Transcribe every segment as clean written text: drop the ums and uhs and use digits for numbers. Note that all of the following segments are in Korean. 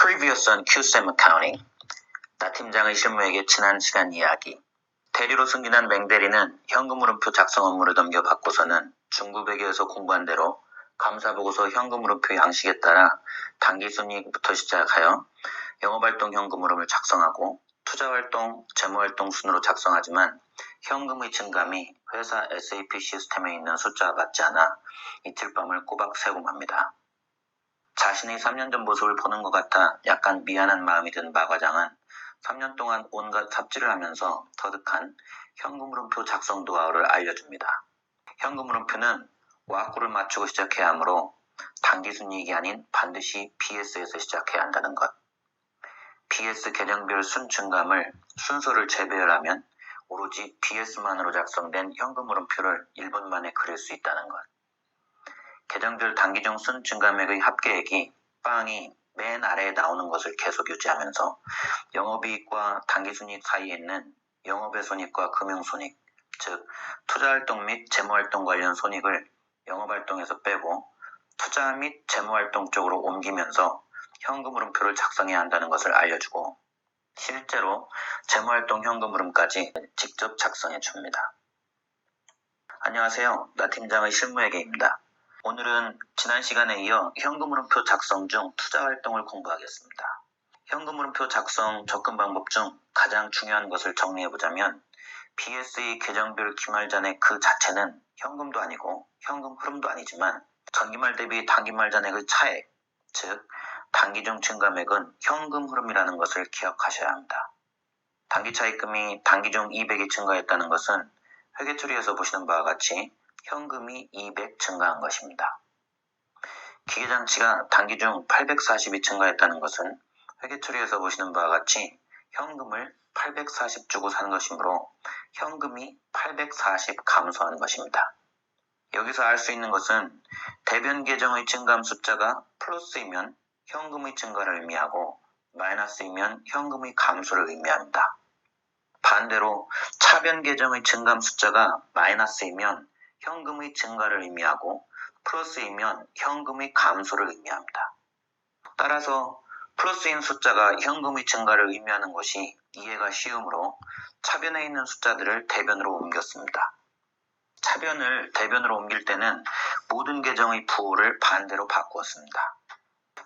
Previous on QSAM Accounting. 나 팀장의 실무에게 지난 시간 이야기. 대리로 승진한 맹대리는 현금 물음표 작성 업무를 넘겨받고서는 중부회계에서 공부한 대로 감사보고서 현금 물음표 양식에 따라 당기순이익부터 시작하여 영업활동 현금 흐름을 작성하고 투자활동, 재무활동 순으로 작성하지만 현금의 증감이 회사 SAP 시스템에 있는 숫자와 같지 않아 이틀 밤을 꼬박 새고 맙니다. 자신의 3년 전 모습을 보는 것 같아 약간 미안한 마음이 든 마 과장은 3년 동안 온갖 삽질을 하면서 터득한 현금 물음표 작성 노하우를 알려줍니다. 현금 물음표는 와꾸를 맞추고 시작해야 하므로 당기순이익이 아닌 반드시 BS에서 시작해야 한다는 것. BS 계정별 순 증감을 순서를 재배열하면 오로지 BS만으로 작성된 현금 물음표를 1분 만에 그릴 수 있다는 것. 계정별 단기중 순 증감액의 합계액이 빵이 맨 아래에 나오는 것을 계속 유지하면서 영업이익과 당기순이익 사이에 있는 영업의 손익과 금융손익, 즉 투자활동 및 재무활동 관련 손익을 영업활동에서 빼고 투자 및 재무활동 쪽으로 옮기면서 현금 흐름표를 작성해야 한다는 것을 알려주고 실제로 재무활동 현금 흐름까지 직접 작성해 줍니다. 안녕하세요. 나 팀장의 실무회계입니다. 오늘은 지난 시간에 이어 현금 흐름표 작성 중 투자활동을 공부하겠습니다. 현금 흐름표 작성 접근 방법 중 가장 중요한 것을 정리해보자면 BS의 계정별 기말 잔액 그 자체는 현금도 아니고 현금 흐름도 아니지만 전기말 대비 단기말 잔액의 차액, 즉 단기중 증감액은 현금 흐름이라는 것을 기억하셔야 합니다. 단기차입금이 단기중 200이 증가했다는 것은 회계처리에서 보시는 바와 같이 현금이 200 증가한 것입니다. 기계장치가 단기중 840이 증가했다는 것은 회계처리에서 보시는 바와 같이 현금을 840 주고 산 것이므로 현금이 840 감소한 것입니다. 여기서 알 수 있는 것은 대변 계정의 증감 숫자가 플러스이면 현금의 증가를 의미하고 마이너스이면 현금의 감소를 의미합니다. 반대로 차변 계정의 증감 숫자가 마이너스이면 현금의 증가를 의미하고 플러스이면 현금의 감소를 의미합니다. 따라서 플러스인 숫자가 현금의 증가를 의미하는 것이 이해가 쉬우므로 차변에 있는 숫자들을 대변으로 옮겼습니다. 차변을 대변으로 옮길 때는 모든 계정의 부호를 반대로 바꾸었습니다.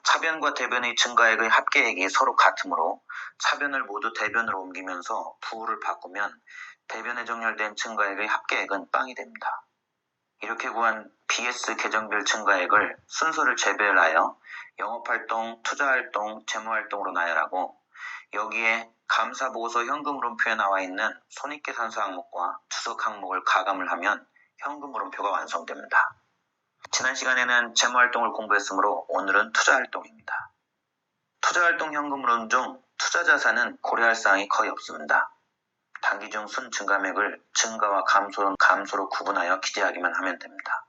차변과 대변의 증가액의 합계액이 서로 같으므로 차변을 모두 대변으로 옮기면서 부호를 바꾸면 대변에 정렬된 증가액의 합계액은 빵이 됩니다. 이렇게 구한 BS 계정별 증가액을 순서를 재배열하여 영업활동, 투자활동, 재무활동으로 나열하고 여기에 감사보고서 현금 흐름표에 나와 있는 손익계산서 항목과 추석 항목을 가감을 하면 현금 흐름표가 완성됩니다. 지난 시간에는 재무활동을 공부했으므로 오늘은 투자활동입니다. 투자활동 현금 흐름 중 투자자산은 고려할 사항이 거의 없습니다. 단기중 순 증감액을 증가와 감소로 구분하여 기재하기만 하면 됩니다.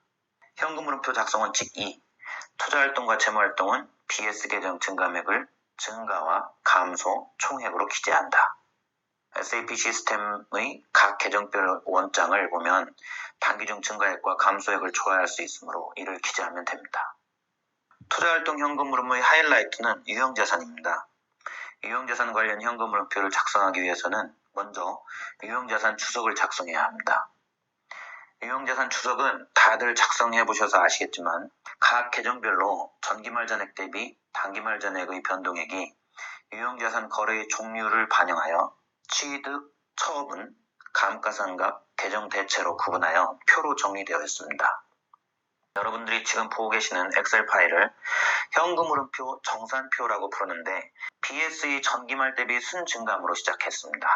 현금 흐름표 작성은 직2, 투자활동과 재무활동은 BS 계정 증감액을 증가와 감소, 총액으로 기재한다. SAP 시스템의 각 계정별 원장을 보면 단기중 증가액과 감소액을 조회할 수 있으므로 이를 기재하면 됩니다. 투자활동 현금 흐름의 하이라이트는 유형자산입니다. 유형자산 관련 현금 흐름표를 작성하기 위해서는 먼저 유형자산 추석을 작성해야 합니다. 유형자산 추석은 다들 작성해 보셔서 아시겠지만 각 계정별로 전기말 잔액 대비 단기말 잔액의 변동액이 유형자산 거래의 종류를 반영하여 취득, 처분, 감가상각, 계정 대체로 구분하여 표로 정리되어 있습니다. 여러분들이 지금 보고 계시는 엑셀 파일을 현금 흐름표 정산표라고 부르는데 BS의 전기말 대비 순증감으로 시작했습니다.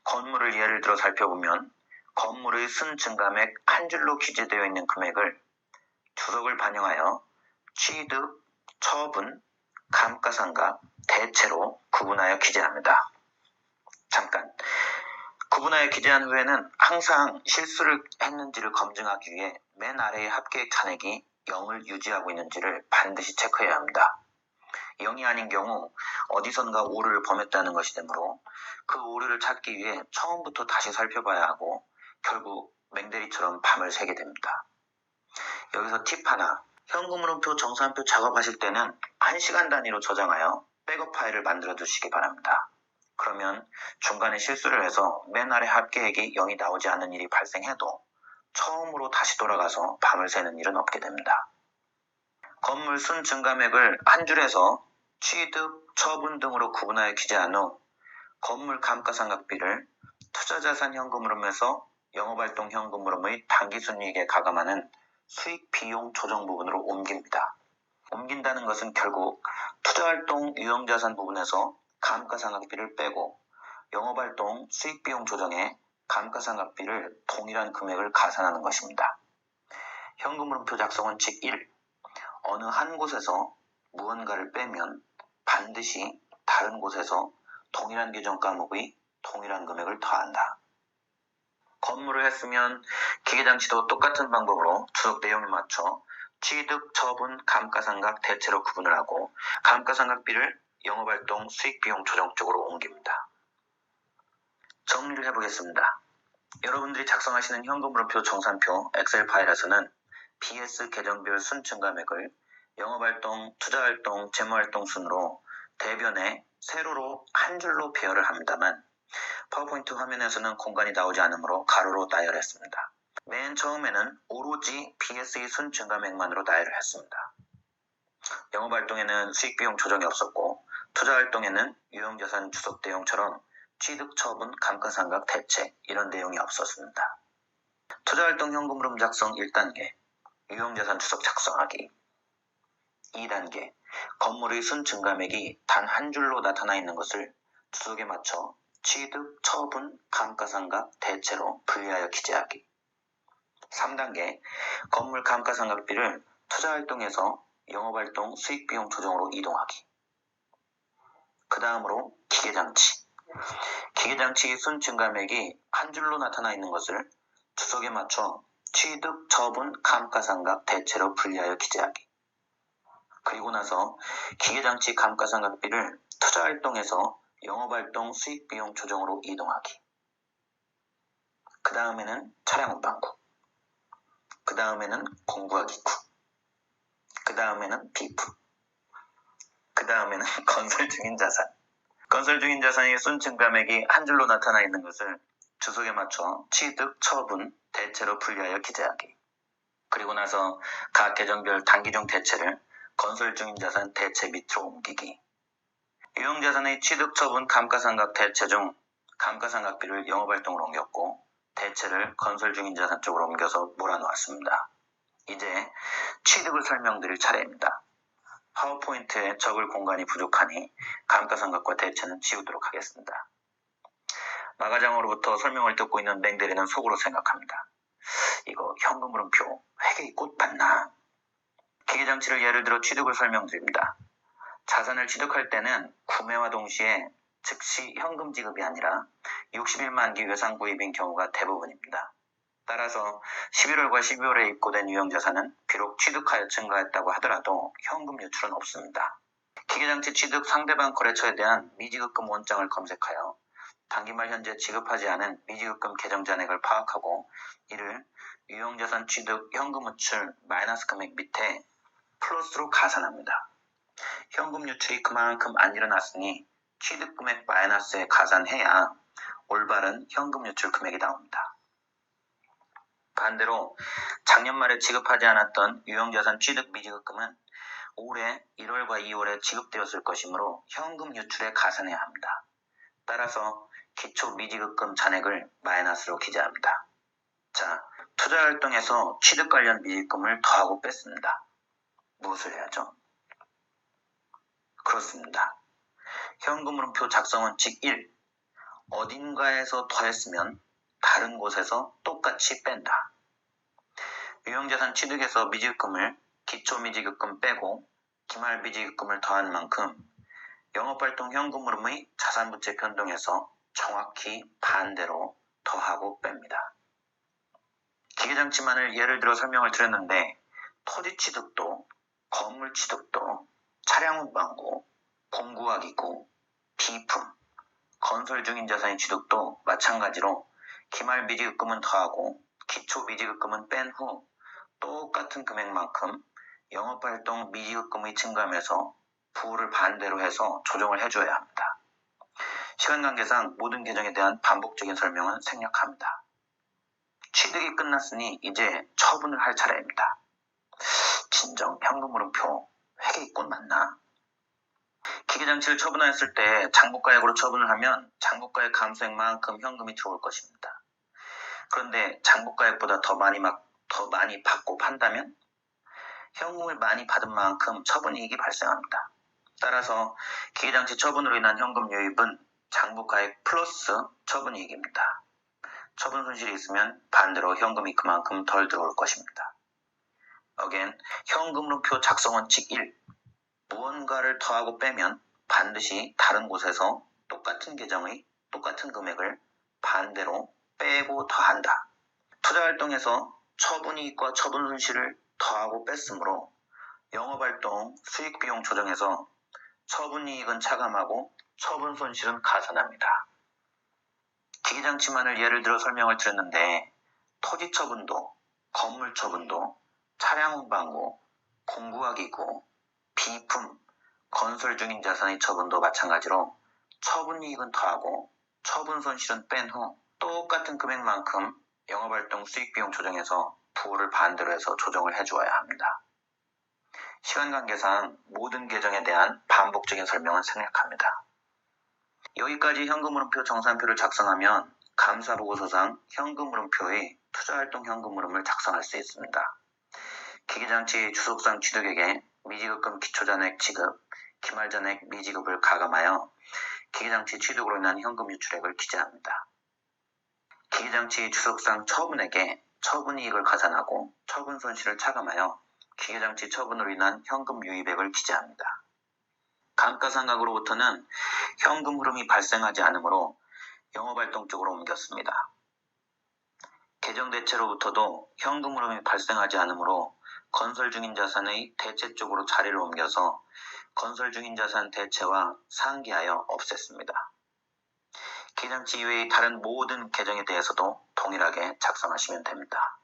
건물을 예를 들어 살펴보면 건물의 순증감액 한 줄로 기재되어 있는 금액을 추석을 반영하여 취득, 처분, 감가상각, 대체로 구분하여 기재합니다. 잠깐, 구분하여 기재한 후에는 항상 실수를 했는지를 검증하기 위해 맨 아래의 합계액 잔액이 0을 유지하고 있는지를 반드시 체크해야 합니다. 0이 아닌 경우 어디선가 오류를 범했다는 것이 되므로 그 오류를 찾기 위해 처음부터 다시 살펴봐야 하고 결국 맹대리처럼 밤을 새게 됩니다. 여기서 팁 하나, 현금 흐름표 정산표 작업하실 때는 1시간 단위로 저장하여 백업 파일을 만들어 두시기 바랍니다. 그러면 중간에 실수를 해서 맨 아래 합계액이 0이 나오지 않는 일이 발생해도 처음으로 다시 돌아가서 밤을 새는 일은 없게 됩니다. 건물 순 증감액을 한 줄에서 취득, 처분 등으로 구분하여 기재한 후 건물 감가상각비를 투자자산 현금 흐름에서 영업활동 현금 흐름의 당기순이익에 가감하는 수익 비용 조정 부분으로 옮깁니다. 옮긴다는 것은 결국 투자활동 유형자산 부분에서 감가상각비를 빼고 영업활동 수익비용 조정에 감가상각비를 동일한 금액을 가산하는 것입니다. 현금흐름표 작성은 즉 1. 어느 한 곳에서 무언가를 빼면 반드시 다른 곳에서 동일한 규정 과목의 동일한 금액을 더한다. 건물을 했으면 기계장치도 똑같은 방법으로 주석 내용에 맞춰 취득, 처분, 감가상각, 대체로 구분을 하고 감가상각비를 영업활동 수익비용 조정 쪽으로 옮깁니다. 정리를 해보겠습니다. 여러분들이 작성하시는 현금흐름표 정산표 엑셀 파일에서는 BS 계정별 순증감액을 영업활동, 투자활동, 재무활동 순으로 대변에 세로로 한 줄로 배열을 합니다만 파워포인트 화면에서는 공간이 나오지 않으므로 가로로 나열했습니다. 맨 처음에는 오로지 BS의 순증감액만으로 나열을 했습니다. 영업활동에는 수익비용 조정이 없었고 투자활동에는 유형자산 주석 내용처럼 취득, 처분, 감가상각, 대체 이런 내용이 없었습니다. 투자활동 현금흐름 작성 1단계 유형자산 주석 작성하기 2단계 건물의 순증감액이 단 한 줄로 나타나 있는 것을 주석에 맞춰 취득, 처분, 감가상각, 대체로 분리하여 기재하기 3단계 건물 감가상각비를 투자활동에서 영업활동 수익비용 조정으로 이동하기 그 다음으로 기계장치 기계장치 순증감액이 한 줄로 나타나 있는 것을 주석에 맞춰 취득, 처분, 감가상각, 대체로 분리하여 기재하기 그리고 나서 기계장치 감가상각비를 투자활동에서 영업활동 수익비용 조정으로 이동하기 그 다음에는 차량운반구 그 다음에는 공구하기구 그 다음에는 비품 그 다음에는 건설 중인 자산 건설 중인 자산의 순증감액이 한 줄로 나타나 있는 것을 주석에 맞춰 취득, 처분, 대체로 분리하여 기재하기 그리고 나서 각 계정별 단기중 대체를 건설 중인 자산 대체 밑으로 옮기기 유형자산의 취득, 처분, 감가상각, 대체 중 감가상각비를 영업활동으로 옮겼고 대체를 건설 중인 자산 쪽으로 옮겨서 몰아놓았습니다. 이제 취득을 설명드릴 차례입니다. 파워포인트에 적을 공간이 부족하니 감가상각과 대체는 지우도록 하겠습니다. 마가장으로부터 설명을 듣고 있는 맹대리는 속으로 생각합니다. 이거 현금흐름표 회계의 꽃 맞나? 기계장치를 예를 들어 취득을 설명드립니다. 자산을 취득할 때는 구매와 동시에 즉시 현금 지급이 아니라 60일 만기 외상 구입인 경우가 대부분입니다. 따라서 11월과 12월에 입고된 유형자산은 비록 취득하여 증가했다고 하더라도 현금 유출은 없습니다. 기계장치 취득 상대방 거래처에 대한 미지급금 원장을 검색하여 단기말 현재 지급하지 않은 미지급금 계정 잔액을 파악하고 이를 유형자산 취득 현금 유출 마이너스 금액 밑에 플러스로 가산합니다. 현금 유출이 그만큼 안 일어났으니 취득금액 마이너스에 가산해야 올바른 현금 유출 금액이 나옵니다. 반대로 작년 말에 지급하지 않았던 유형자산 취득 미지급금은 올해 1월과 2월에 지급되었을 것이므로 현금 유출에 가산해야 합니다. 따라서 기초 미지급금 잔액을 마이너스로 기재합니다. 자, 투자활동에서 취득 관련 미지급금을 더하고 뺐습니다. 무엇을 해야죠? 그렇습니다. 현금흐름표 작성은 즉 1. 어딘가에서 더했으면 다른 곳에서 똑같이 뺀다. 유형자산 취득에서 미지급금을 기초 미지급금 빼고 기말 미지급금을 더한 만큼 영업활동 현금흐름의 자산부채 변동에서 정확히 반대로 더하고 뺍니다. 기계장치만을 예를 들어 설명을 드렸는데 토지 취득도, 건물 취득도, 차량 운반구, 공구하기구, 비품, 건설 중인 자산의 취득도 마찬가지로 기말 미지급금은 더하고 기초 미지급금은 뺀 후 똑같은 금액만큼 영업활동 미지급금의 증감에서 부호를 반대로 해서 조정을 해줘야 합니다. 시간 관계상 모든 계정에 대한 반복적인 설명은 생략합니다. 취득이 끝났으니 이제 처분을 할 차례입니다. 진정 현금 물음표 회계이권 맞나? 기계장치를 처분하였을 때 장부가액으로 처분을 하면 장부가액 감소액만큼 현금이 들어올 것입니다. 그런데 장부가액보다 더 많이 받고 판다면 현금을 많이 받은 만큼 처분이익이 발생합니다. 따라서 기계장치 처분으로 인한 현금 유입은 장부가액 플러스 처분이익입니다. 처분 손실이 있으면 반대로 현금이 그만큼 덜 들어올 것입니다. again, 현금흐름표 작성 원칙 1. 무언가를 더하고 빼면 반드시 다른 곳에서 똑같은 계정의 똑같은 금액을 반대로 빼고 더한다. 투자활동에서 처분이익과 처분 손실을 더하고 뺐으므로 영업활동 수익비용 조정에서 처분이익은 차감하고 처분 손실은 가산합니다. 기계장치만을 예를 들어 설명을 드렸는데 토지 처분도, 건물 처분도, 차량 운반구, 공구와 기구, 비품, 건설 중인 자산의 처분도 마찬가지로 처분이익은 더하고 처분 손실은 뺀 후 똑같은 금액만큼 영업활동 수익비용 조정에서 부호를 반대로 해서 조정을 해주어야 합니다. 시간 관계상 모든 계정에 대한 반복적인 설명은 생략합니다. 여기까지 현금흐름표 정산표를 작성하면 감사보고서상 현금흐름표의 투자활동 현금흐름을 작성할 수 있습니다. 기계장치 주속상 취득액에 미지급금 기초잔액 지급, 기말잔액 미지급을 가감하여 기계장치 취득으로 인한 현금 유출액을 기재합니다. 기계장치 주속상 처분액에 처분이익을 가산하고 처분 손실을 차감하여 기계장치 처분으로 인한 현금 유입액을 기재합니다. 감가상각으로부터는 현금 흐름이 발생하지 않으므로 영업활동 쪽으로 옮겼습니다. 계정대체로부터도 현금 흐름이 발생하지 않으므로 건설 중인 자산의 대체 쪽으로 자리를 옮겨서 건설 중인 자산 대체와 상기하여 없앴습니다. 기계장치 이외의 다른 모든 계정에 대해서도 동일하게 작성하시면 됩니다.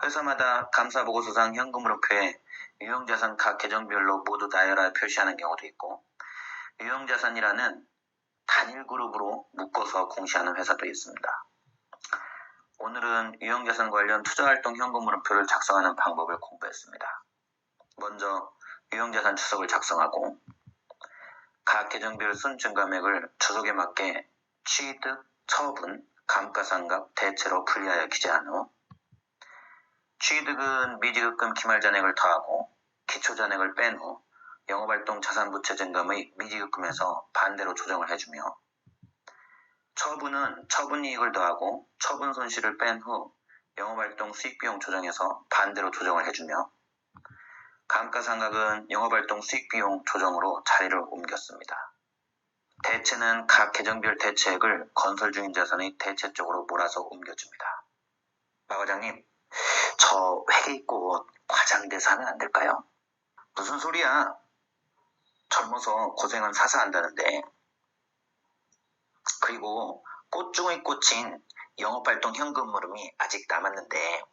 회사마다 감사보고서상 현금흐름표에 유형자산 각 계정별로 모두 나열하여 표시하는 경우도 있고 유형자산이라는 단일 그룹으로 묶어서 공시하는 회사도 있습니다. 오늘은 유형자산 관련 투자활동 현금흐름표를 작성하는 방법을 공부했습니다. 먼저 유형자산 주석을 작성하고 각 계정별 순증감액을 주석에 맞게 취득, 처분, 감가상각, 대체로 분리하여 기재한 후 취득은 미지급금 기말잔액을 더하고 기초잔액을 뺀 후 영업활동 자산부채 증감의 미지급금에서 반대로 조정을 해주며 처분은 처분이익을 더하고 처분 손실을 뺀 후 영업활동 수익비용 조정에서 반대로 조정을 해주며 감가상각은 영업활동 수익비용 조정으로 자리를 옮겼습니다. 대체는 각 계정별 대체액을 건설 중인 자산의 대체 쪽으로 몰아서 옮겨줍니다. 마 과장님, 저 회계꽃 과장돼서 하면 안 될까요? 무슨 소리야? 젊어서 고생은 사서 한다는데. 그리고 꽃 중의 꽃인 영업활동 현금 흐름이 아직 남았는데